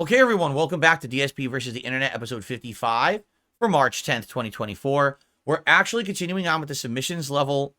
Okay, everyone, welcome back to DSP versus the Internet, episode 55 for March 10th, 2024. We're actually continuing on with the submissions level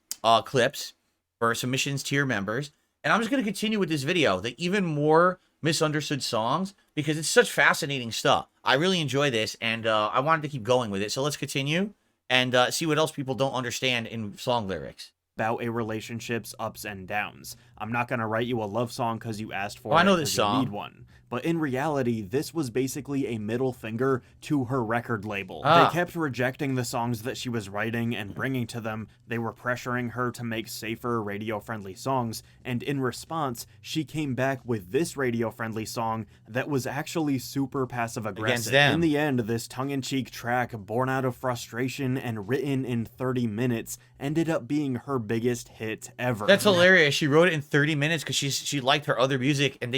clips for submissions tier members, and I'm just going to continue with this video, the even more misunderstood songs, because it's such fascinating stuff. I really enjoy this, and I wanted to keep going with it, so let's continue and see what else people don't understand in song lyrics. About a relationship's ups and downs. I'm not gonna write you a love song because you asked for Oh, I it, know this 'cause you song. need one. But in reality, this was basically a middle finger to her record label. Ah. They kept rejecting the songs that she was writing and bringing to them. They were pressuring her to make safer, radio-friendly songs, and in response, she came back with this radio-friendly song that was actually super passive-aggressive. Against them. In the end, this tongue-in-cheek track, born out of frustration and written in 30 minutes, ended up being her biggest hit ever. That's hilarious. She wrote it in 30 minutes because she liked her other music, and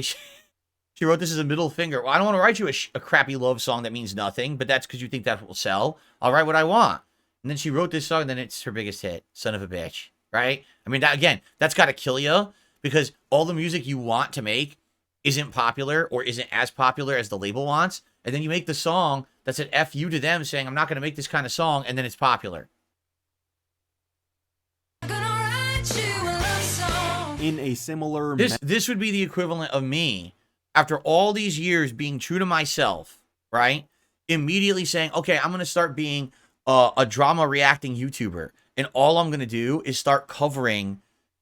she wrote this as a middle finger. Well, I don't want to write you a crappy love song that means nothing, but that's because you think that will sell. I'll write what I want. And then she wrote this song, and then it's her biggest hit. Son of a bitch, right? I mean, that, again, that's got to kill you, because all the music you want to make isn't popular or isn't as popular as the label wants, and then you make the song that's an F you to them saying, I'm not going to make this kind of song, and then it's popular. In a similar... This would be the equivalent of me, after all these years being true to myself, right? Immediately saying, okay, I'm going to start being a drama reacting YouTuber. And all I'm going to do is start covering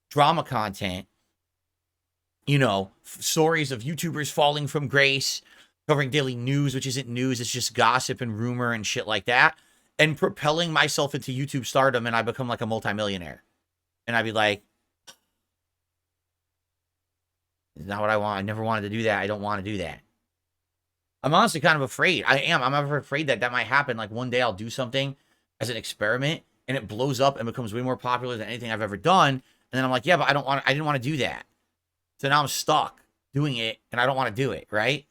drama content. You know, stories of YouTubers falling from grace, covering daily news, which isn't news. It's just gossip and rumor and shit like that. And propelling myself into YouTube stardom, and I become like a multimillionaire. And I'd be like, it's not what I want. I never wanted to do that. I don't want to do that. I'm honestly kind of afraid. I'm ever afraid that that might happen. Like one day I'll do something as an experiment and it blows up and becomes way more popular than anything I've ever done. And then I'm like, yeah, but I didn't want to do that. So now I'm stuck doing it and I don't want to do it, right?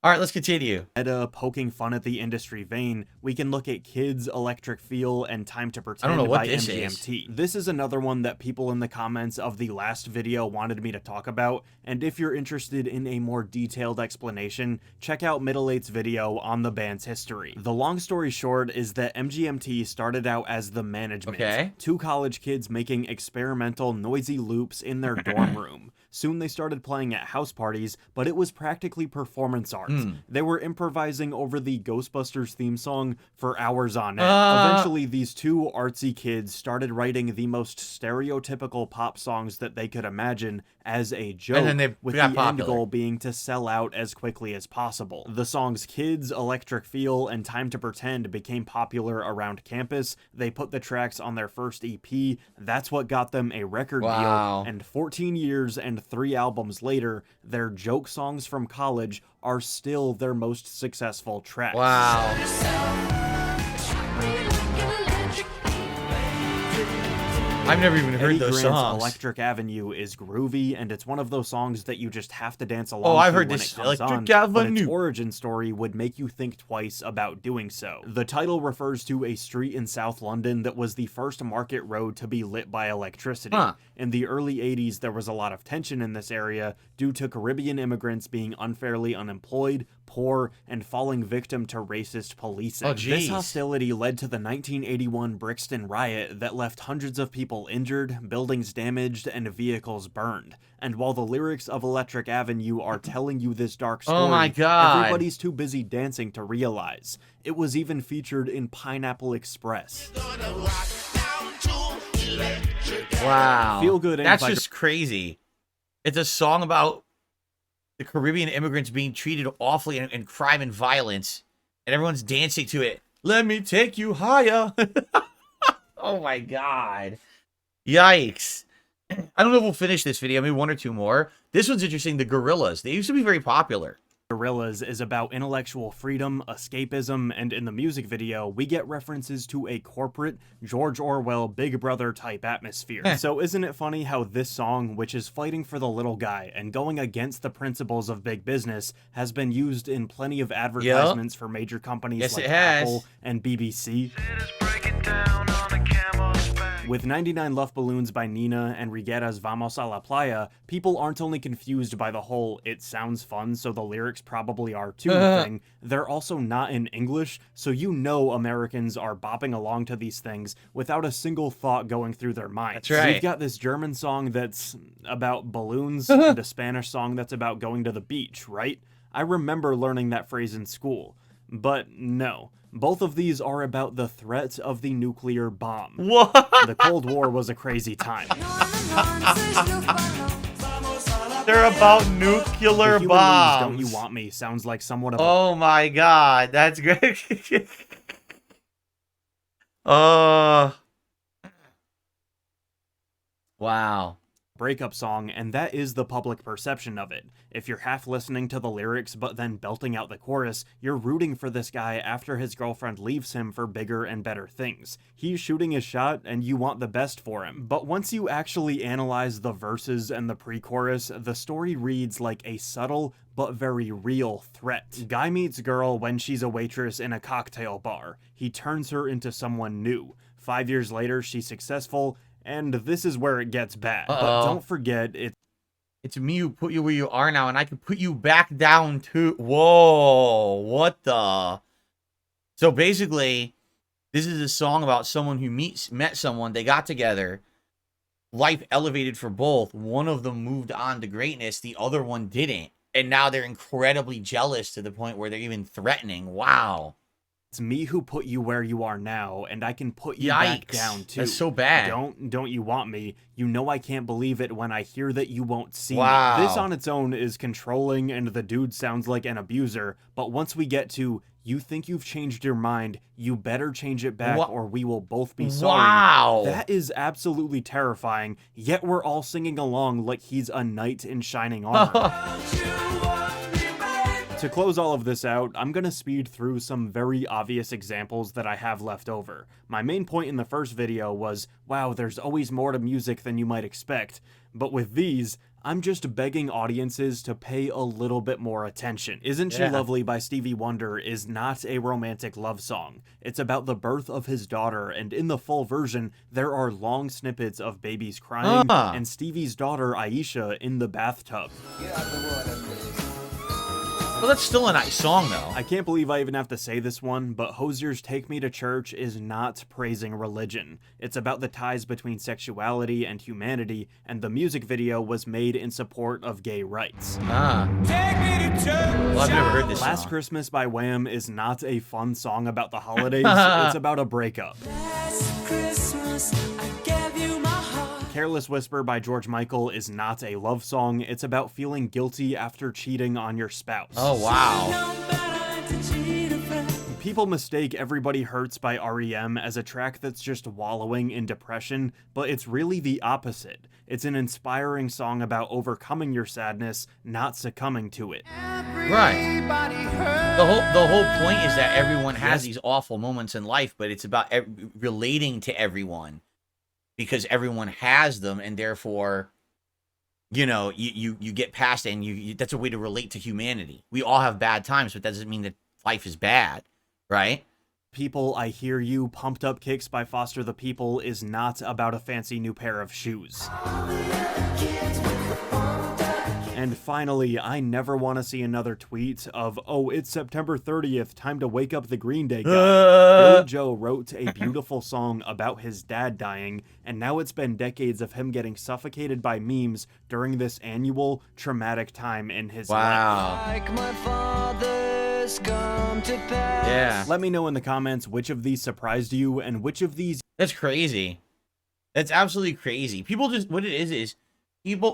All right, let's continue. Poking fun at the industry vein, we can look at Kids, Electric Feel, and Time to Pretend I don't know what by this MGMT. This is another one that people in the comments of the last video wanted me to talk about, and if you're interested in a more detailed explanation, check out Middle 8's video on the band's history. The long story short is that MGMT started out as the management. Okay. Two college kids making experimental noisy loops in their dorm room. Soon they started playing at house parties, but it was practically performance art. They were improvising over the Ghostbusters theme song for hours on end. Eventually, these two artsy kids started writing the most stereotypical pop songs that they could imagine as a joke, And then they with got the popular. end goal being to sell out as quickly as possible. The songs Kids, Electric Feel, and Time to Pretend became popular around campus. They put the tracks on their first EP. That's what got them a record Wow. deal. And 14 years and 3 albums later, their joke songs from college are still their most successful tracks. Wow. I've never even heard Eddie those Grant's songs. Electric Avenue is groovy, and it's one of those songs that you just have to dance along Oh, I've to heard when this, it comes Electric on, but Avenue. its origin story would make you think twice about doing so. The title refers to a street in South London that was the first market road to be lit by electricity. Huh. In the early 80s, there was a lot of tension in this area due to Caribbean immigrants being unfairly unemployed, poor, and falling victim to racist policing. Oh, This geez. hostility led to the 1981 Brixton riot that left hundreds of people injured, buildings damaged, and vehicles burned. And while the lyrics of Electric Avenue are telling you this dark story, Oh my God. everybody's too busy dancing to realize. It was even featured in Pineapple Express. Wow. Feel Good That's Ain't just crazy. It's a song about the Caribbean immigrants being treated awfully and crime and violence, and everyone's dancing to it. Let me take you higher. Oh my God. Yikes. I don't know if we'll finish this video, maybe one or two more. This one's interesting. The Gorillas. They used to be very popular. Gorillas is about intellectual freedom, escapism, and in the music video, we get references to a corporate, George Orwell, Big Brother type atmosphere. So isn't it funny how this song, which is fighting for the little guy and going against the principles of big business, has been used in plenty of advertisements for major companies Yes, like it has. Apple and BBC? With 99 Luft Balloons by Nina and Reguera's Vamos a la Playa, people aren't only confused by the whole "it sounds fun, so the lyrics probably are too" thing, they're also not in English, so you know Americans are bopping along to these things without a single thought going through their minds. That's right. We've got this German song that's about balloons and a Spanish song that's about going to the beach, right? I remember learning that phrase in school. But no, both of these are about the threat of the nuclear bomb. What? The Cold War was a crazy time. They're about nuclear The Human League's bombs. Don't You Want Me sounds like somewhat of a Oh my god, that's great. Wow. breakup song, and that is the public perception of it. If you're half listening to the lyrics but then belting out the chorus, you're rooting for this guy after his girlfriend leaves him for bigger and better things. He's shooting his shot and you want the best for him. But once you actually analyze the verses and the pre-chorus, the story reads like a subtle but very real threat. Guy meets girl when she's a waitress in a cocktail bar. He turns her into someone new. 5 years later, she's successful, and this is where it gets bad. But don't forget, it's me who put you where you are now, and I can put you back down too. Whoa, what the? So basically, this is a song about someone who met someone, they got together, life elevated for both. One of them moved on to greatness, the other one didn't. And now they're incredibly jealous to the point where they're even threatening. Wow. It's me who put you where you are now, and I can put you back down too. That's so bad. Don't you want me? You know I can't believe it when I hear that you won't see Wow. me. This on its own is controlling, and the dude sounds like an abuser. But once we get to, you think you've changed your mind, you better change it back or we will both be sorry. Wow. That is absolutely terrifying, yet we're all singing along like he's a knight in shining armor. To close all of this out, I'm gonna speed through some very obvious examples that I have left over. My main point in the first video was, wow, there's always more to music than you might expect. But with these, I'm just begging audiences to pay a little bit more attention. Isn't She Lovely by Stevie Wonder is not a romantic love song. It's about the birth of his daughter, and in the full version, there are long snippets of babies crying and Stevie's daughter Aisha in the bathtub. Well, that's still a nice song, though. I can't believe I even have to say this one, but Hozier's Take Me to Church is not praising religion. It's about the ties between sexuality and humanity, and the music video was made in support of gay rights. Take me to church. Well, I've never heard this Last song. Christmas by Wham is not a fun song about the holidays, it's about a breakup. Last Christmas, I gave you my heart. Careless Whisper by George Michael is not a love song, it's about feeling guilty after cheating on your spouse. Oh, wow. No better to cheat a friend. People mistake Everybody Hurts by REM as a track that's just wallowing in depression, but it's really the opposite. It's an inspiring song about overcoming your sadness, not succumbing to it. Right. The whole point is that everyone has these awful moments in life, but it's about relating to everyone because everyone has them, and therefore, you know, you get past it, and you that's a way to relate to humanity. We all have bad times, but that doesn't mean that life is bad, right? People, I Hear You, Pumped Up Kicks by Foster the People is not about a fancy new pair of shoes. And finally, I never want to see another tweet of, oh, it's September 30th, time to wake up the Green Day guy. Billy Joe wrote a beautiful song about his dad dying, and now it's been decades of him getting suffocated by memes during this annual traumatic time in his life. Like my father's come to pass. Yeah. Let me know in the comments which of these surprised you and which of these That's crazy. That's absolutely crazy. People just, what it is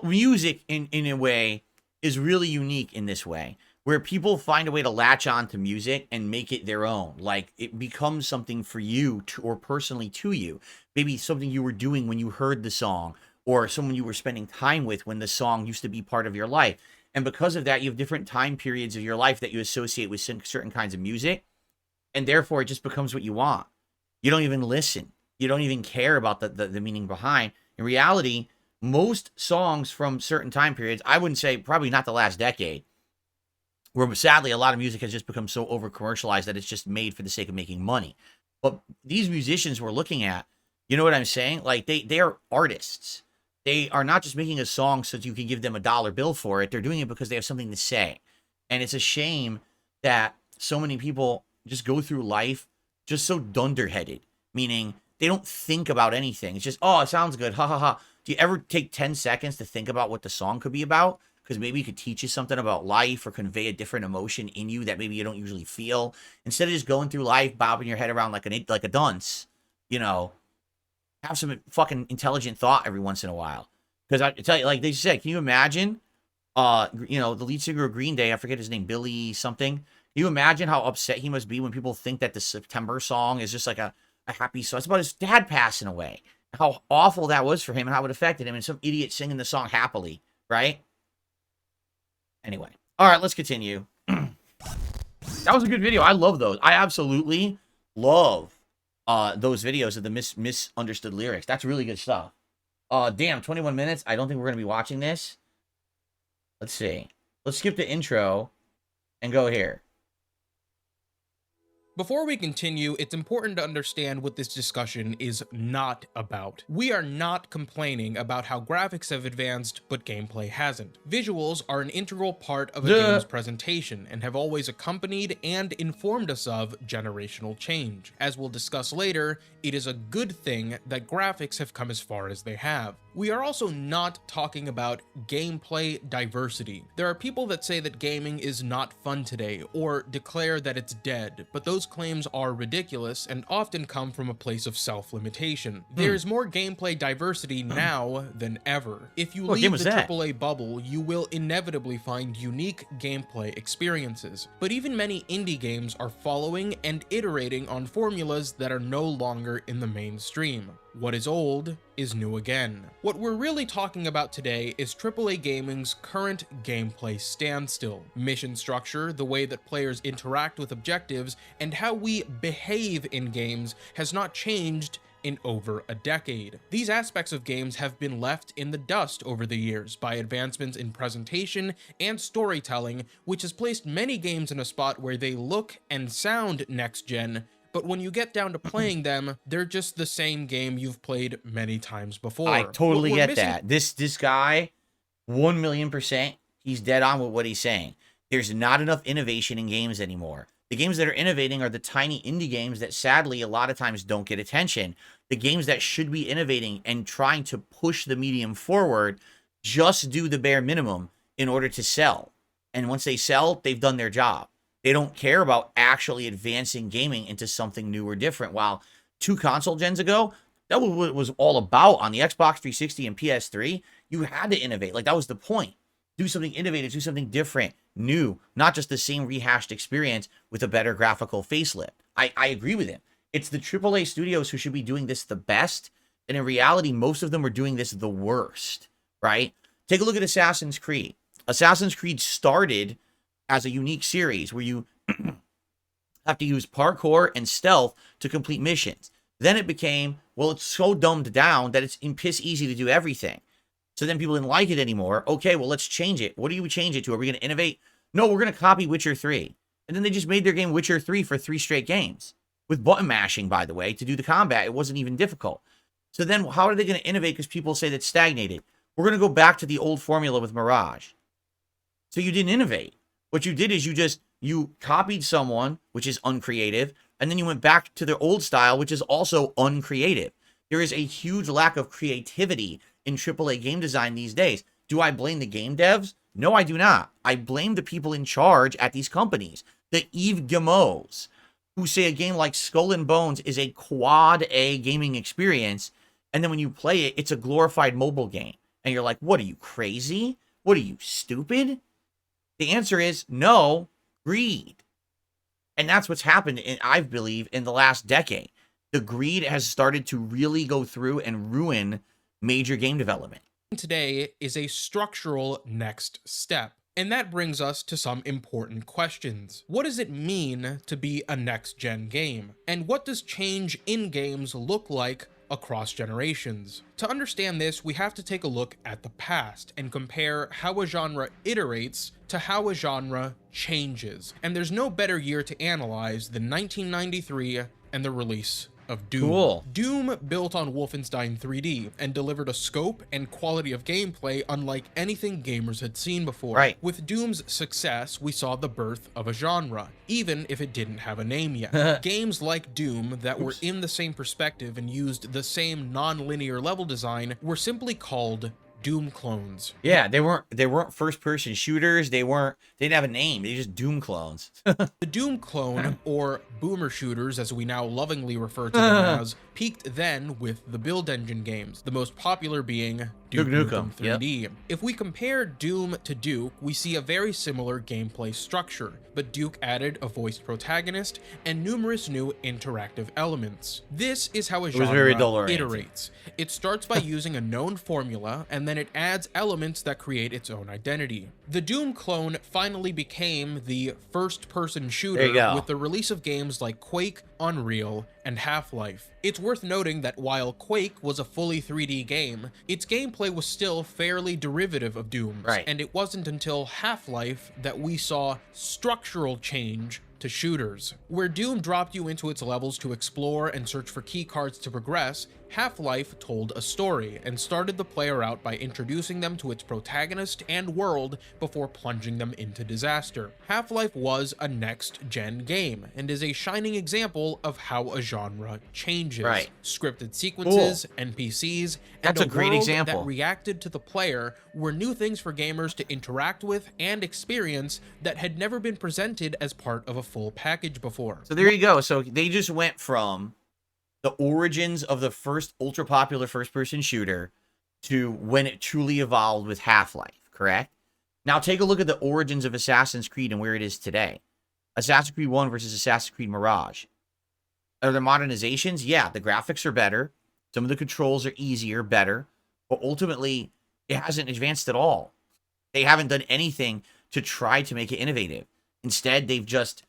music in a way is really unique in this way, where people find a way to latch on to music and make it their own. Like it becomes something for you or personally to you. Maybe something you were doing when you heard the song, or someone you were spending time with when the song used to be part of your life. And because of that, you have different time periods of your life that you associate with certain kinds of music. And therefore it just becomes what you want. You don't even listen. You don't even care about the meaning behind. In reality, most songs from certain time periods, I wouldn't say probably not the last decade, where sadly a lot of music has just become so over commercialized that it's just made for the sake of making money. But these musicians we're looking at, You know what I'm saying? Like they are artists. They are not just making a song so that you can give them a dollar bill for it. They're doing it because they have something to say. And it's a shame that so many people just go through life just so dunderheaded, meaning they don't think about anything. It's just, oh, it sounds good. Ha ha ha. Do you ever take 10 seconds to think about what the song could be about? Because maybe it could teach you something about life or convey a different emotion in you that maybe you don't usually feel. Instead of just going through life, bobbing your head around like a dunce, you know, have some fucking intelligent thought every once in a while. Because I tell you, like they said, can you imagine, you know, the lead singer of Green Day, I forget his name, Billy something. Can you imagine how upset he must be when people think that the September song is just like a happy song? It's about his dad passing away. How awful that was for him and how it affected him. And some idiot singing the song happily, right? Anyway. All right, let's continue. That was a good video. I love those. I absolutely love those videos of the misunderstood lyrics. That's really good stuff. Damn, 21 minutes. I don't think we're going to be watching this. Let's see. Let's skip the intro and go here. Before we continue, it's important to understand what this discussion is not about. We are not complaining about how graphics have advanced, but gameplay hasn't. Visuals are an integral part of a game's presentation and have always accompanied and informed us of generational change. As we'll discuss later, it is a good thing that graphics have come as far as they have. We are also not talking about gameplay diversity. There are people that say that gaming is not fun today, or declare that it's dead, but those claims are ridiculous and often come from a place of self-limitation. There's more gameplay diversity now than ever. If you leave the AAA bubble, you will inevitably find unique gameplay experiences. But even many indie games are following and iterating on formulas that are no longer in the mainstream. What is old is new again. What we're really talking about today is AAA gaming's current gameplay standstill. Mission structure, the way that players interact with objectives, and how we behave in games has not changed in over a decade. These aspects of games have been left in the dust over the years by advancements in presentation and storytelling, which has placed many games in a spot where they look and sound next-gen, but when you get down to playing them, they're just the same game you've played many times before. I totally get that. This guy, 1,000,000%, he's dead on with what he's saying. There's not enough innovation in games anymore. The games that are innovating are the tiny indie games that sadly a lot of times don't get attention. The games that should be innovating and trying to push the medium forward just do the bare minimum in order to sell. And once they sell, they've done their job. They don't care about actually advancing gaming into something new or different. While 2 console gens ago, that was what it was all about on the Xbox 360 and PS3. You had to innovate. Like, that was the point. Do something innovative, do something different, new, not just the same rehashed experience with a better graphical facelift. I agree with him. It's the AAA studios who should be doing this the best. And in reality, most of them are doing this the worst, right? Take a look at Assassin's Creed. Assassin's Creed started as a unique series where you have to use parkour and stealth to complete missions. Then it became, well, it's so dumbed down that it's piss easy to do everything. So then people didn't like it anymore. Okay, well, let's change it. What do you change it to? Are we going to innovate? No, we're going to copy Witcher 3. And then they just made their game Witcher 3 for 3 straight games. With button mashing, by the way, to do the combat. It wasn't even difficult. So then how are they going to innovate because people say that's stagnated? We're going to go back to the old formula with Mirage. So you didn't innovate. What you did is you copied someone, which is uncreative, and then you went back to their old style, which is also uncreative. There is a huge lack of creativity in AAA game design these days. Do I blame the game devs? No, I do not. I blame the people in charge at these companies. The Yves Guillemets, who say a game like Skull and Bones is a quad A gaming experience, and then when you play it, it's a glorified mobile game. And you're like, what are you, crazy? What are you, stupid? The answer is no, greed. And that's what's happened, I believe, in the last decade. The greed has started to really go through and ruin major game development. Today is a structural next step. And that brings us to some important questions. What does it mean to be a next-gen game? And what does change in games look like across generations? To understand this, we have to take a look at the past and compare how a genre iterates to how a genre changes. And there's no better year to analyze than 1993 and the release of Doom. Cool. Doom built on Wolfenstein 3D and delivered a scope and quality of gameplay unlike anything gamers had seen before. Right. With Doom's success, we saw the birth of a genre, even if it didn't have a name yet. Games like Doom that were in the same perspective and used the same non-linear level design were simply called Doom clones. Yeah, they weren't first person shooters. They didn't have a name. They just Doom clones. The Doom clone, or boomer shooters as we now lovingly refer to them as, peaked then with the build engine games, the most popular being Duke Nukem 3D. If we compare Doom to Duke, we see a very similar gameplay structure, but Duke added a voiced protagonist and numerous new interactive elements. This is how a genre iterates. It starts by using a known formula, and then it adds elements that create its own identity. The Doom clone finally became the first-person shooter with the release of games like Quake, Unreal, and Half-Life. It's worth noting that while Quake was a fully 3D game, its gameplay was still fairly derivative of Doom's, and it wasn't until Half-Life that we saw structural change to shooters. Where Doom dropped you into its levels to explore and search for key cards to progress, Half-Life told a story and started the player out by introducing them to its protagonist and world before plunging them into disaster. Half-Life was a next-gen game and is a shining example of how a genre changes. Scripted sequences, NPCs, and a great example that reacted to the player were new things for gamers to interact with and experience that had never been presented as part of a full package before. So there you go. So they just went from the origins of the first ultra popular first-person shooter to when it truly evolved with Half-Life, correct? Now take a look at the origins of Assassin's Creed and where it is today. Assassin's Creed 1 versus Assassin's Creed Mirage. Are there modernizations? Yeah, the graphics are better. Some of the controls are easier, better. But ultimately, it hasn't advanced at all. They haven't done anything to try to make it innovative. Instead, they've just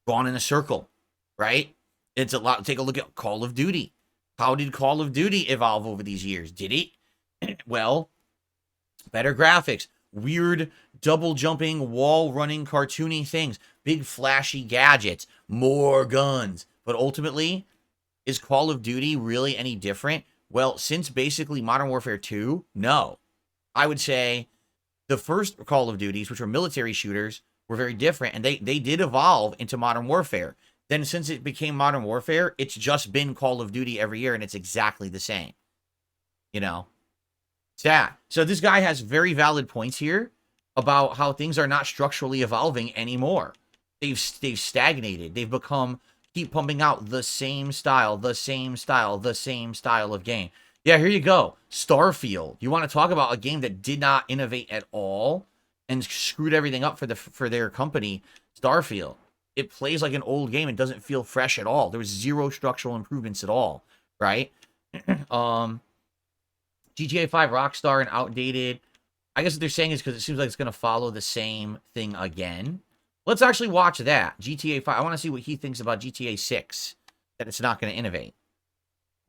gone in a circle, right? It's a lot. Take a look at Call of Duty. How did Call of Duty evolve over these years? Did it? Well, better graphics, weird double jumping, wall running, cartoony things, big flashy gadgets, more guns. But ultimately, is Call of Duty really any different? Well, since basically Modern Warfare 2, no. I would say the first Call of Duties, which were military shooters, were very different, and they did evolve into Modern Warfare. Then since it became Modern Warfare, it's just been Call of Duty every year, and it's exactly the same. You know? Sad. So this guy has very valid points here about how things are not structurally evolving anymore. They've stagnated. They've become, keep pumping out the same style, the same style, the same style of game. Yeah, here you go. Starfield. You want to talk about a game that did not innovate at all and screwed everything up for their company, Starfield. It plays like an old game. It doesn't feel fresh at all. There was zero structural improvements at all, right? GTA 5 Rockstar and outdated. I guess what they're saying is because it seems like it's going to follow the same thing again. Let's actually watch that. GTA 5. I want to see what he thinks about GTA 6, that it's not going to innovate.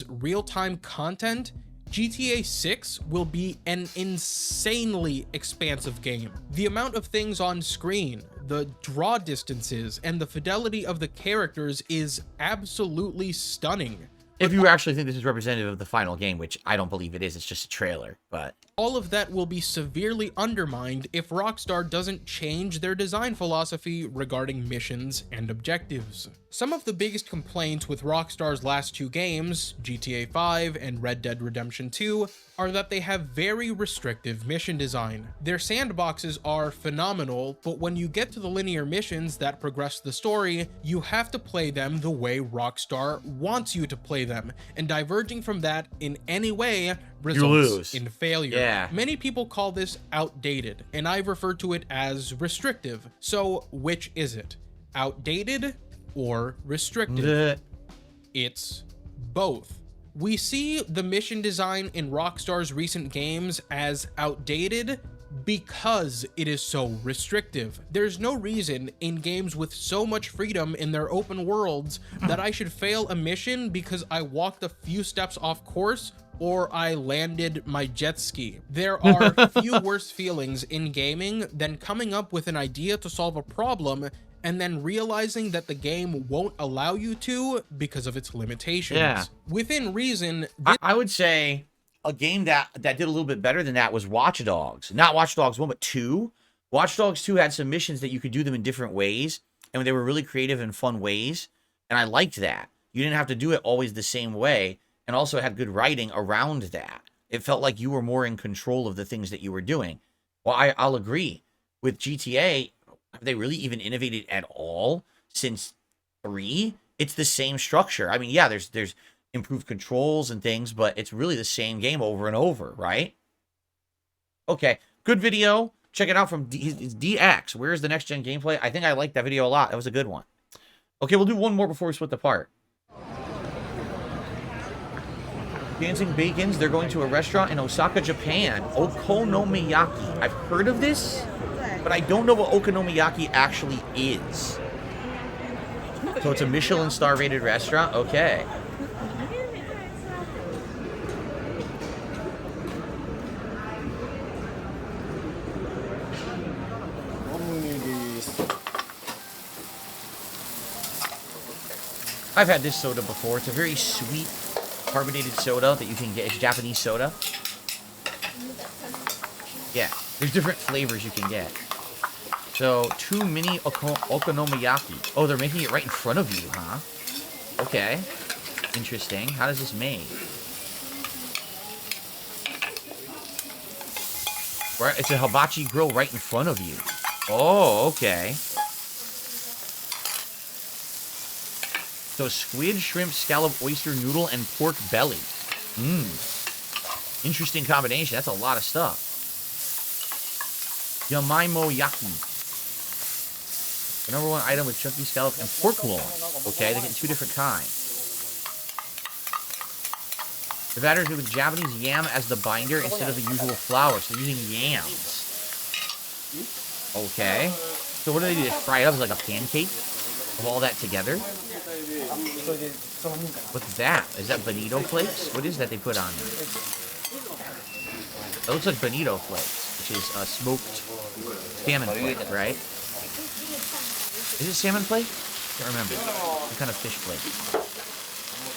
Real-time content, GTA 6 will be an insanely expansive game. The amount of things on screen, the draw distances, and the fidelity of the characters is absolutely stunning. If you actually think this is representative of the final game, which I don't believe it is, it's just a trailer, but... All of that will be severely undermined if Rockstar doesn't change their design philosophy regarding missions and objectives. Some of the biggest complaints with Rockstar's last two games, GTA 5 and Red Dead Redemption 2, are that they have very restrictive mission design. Their sandboxes are phenomenal, but when you get to the linear missions that progress the story, you have to play them the way Rockstar wants you to play them, and diverging from that in any way results in failure. Yeah. Many people call this outdated, and I refer to it as restrictive. So which is it? Outdated or restrictive? It's both. We see the mission design in Rockstar's recent games as outdated because it is so restrictive. There's no reason in games with so much freedom in their open worlds that I should fail a mission because I walked a few steps off course or I landed my jet ski. There are few worse feelings in gaming than coming up with an idea to solve a problem and then realizing that the game won't allow you to because of its limitations. Yeah. Within reason, I would say a game that did a little bit better than that was Watch Dogs. Not Watch Dogs 1, but 2. Watch Dogs 2 had some missions that you could do them in different ways, and they were really creative and fun ways, and I liked that. You didn't have to do it always the same way, and also it had good writing around that. It felt like you were more in control of the things that you were doing. Well, I'll agree. With GTA, have they really even innovated at all since 3? It's the same structure. I mean, yeah, there's improved controls and things, but it's really the same game over and over, right? Okay, good video. Check it out from DX. Where's the next gen gameplay? I think I liked that video a lot. That was a good one. Okay, we'll do one more before we split the part. Dancing Bacons, they're going to a restaurant in Osaka, Japan. Okonomiyaki. I've heard of this, but I don't know what Okonomiyaki actually is. So it's a Michelin star rated restaurant? Okay. I've had this soda before. It's a very sweet, carbonated soda that you can get. It's Japanese soda. Yeah, there's different flavors you can get. So, 2 mini okonomiyaki. Oh, they're making it right in front of you, huh? Okay. Interesting. How does this made? Right, it's a hibachi grill right in front of you. Oh, okay. So squid, shrimp, scallop, oyster, noodle, and pork belly. Interesting combination. That's a lot of stuff. Yamaimoyaki. The #1 item with chunky scallop and pork loin. Okay, they're getting 2 different kinds. The batter is with Japanese yam as the binder instead of the usual flour. So they're using yams. Okay. So what do they do? They fry it up as like a pancake? Of all that together? What's that? Is that bonito flakes? What is that they put on there? It looks like bonito flakes, which is smoked salmon flake, right? Is it salmon flake? I can't remember. What kind of fish flake?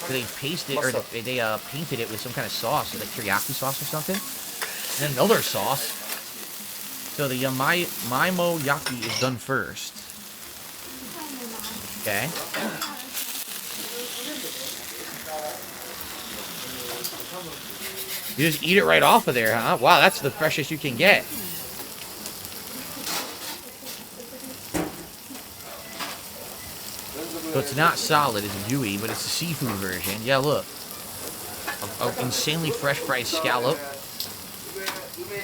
So they pasted or they painted it with some kind of sauce, like teriyaki sauce or something, and then another sauce. So the yamaimoyaki is done first. Okay. You just eat it right off of there, huh? Wow, that's the freshest you can get. So it's not solid, it's gooey, but it's a seafood version. Yeah, look. An insanely fresh fried scallop.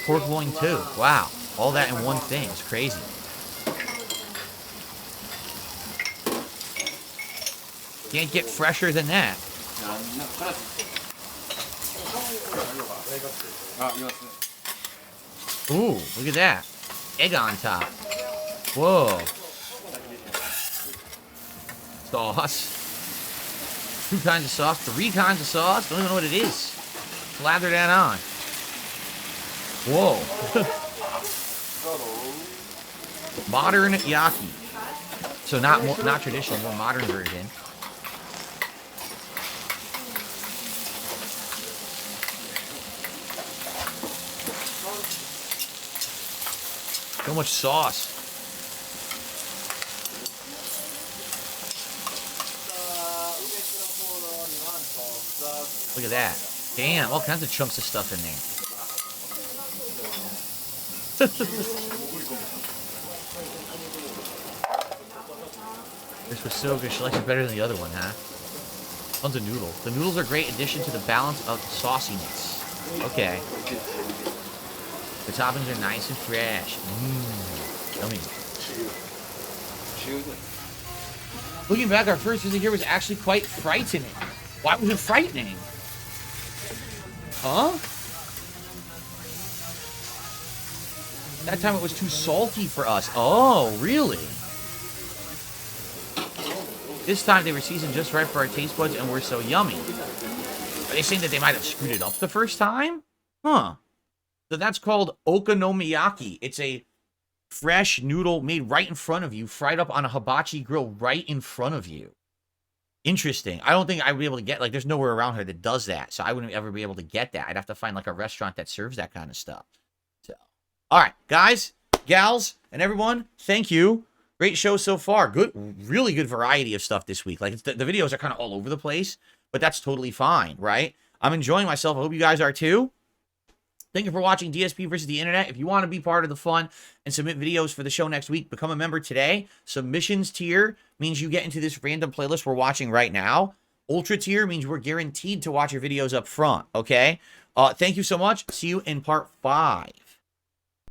Pork loin too. Wow. All that in one thing. It's crazy. Can't get fresher than that. Ooh, look at that. Egg on top. Whoa. Sauce. 2 kinds of sauce. 3 kinds of sauce. Don't even know what it is. Slather that on. Whoa. Modern yaki. So not traditional, more modern version. So much sauce. Look at that. Damn, all kinds of chunks of stuff in there. This was so good. She likes it better than the other one, huh? Tons of noodles. The noodles are a great addition to the balance of sauciness. Okay. The toppings are nice and fresh. Yummy. Looking back, our first visit here was actually quite frightening. Why was it frightening? Huh? That time it was too salty for us. Oh, really? This time they were seasoned just right for our taste buds and were so yummy. Are they saying that they might have screwed it up the first time? Huh. So that's called okonomiyaki. It's a fresh noodle made right in front of you, fried up on a hibachi grill right in front of you. Interesting. I don't think I would be able to get, like, there's nowhere around here that does that. So I wouldn't ever be able to get that. I'd have to find, like, a restaurant that serves that kind of stuff. So, all right, guys, gals, and everyone, thank you. Great show so far. Good, really good variety of stuff this week. Like, the videos are kind of all over the place, but that's totally fine, right? I'm enjoying myself. I hope you guys are too. Thank you for watching DSP versus the Internet. If you want to be part of the fun and submit videos for the show next week, become a member today. Submissions tier means you get into this random playlist we're watching right now. Ultra tier means we're guaranteed to watch your videos up front, okay? Thank you so much. See you in part 5.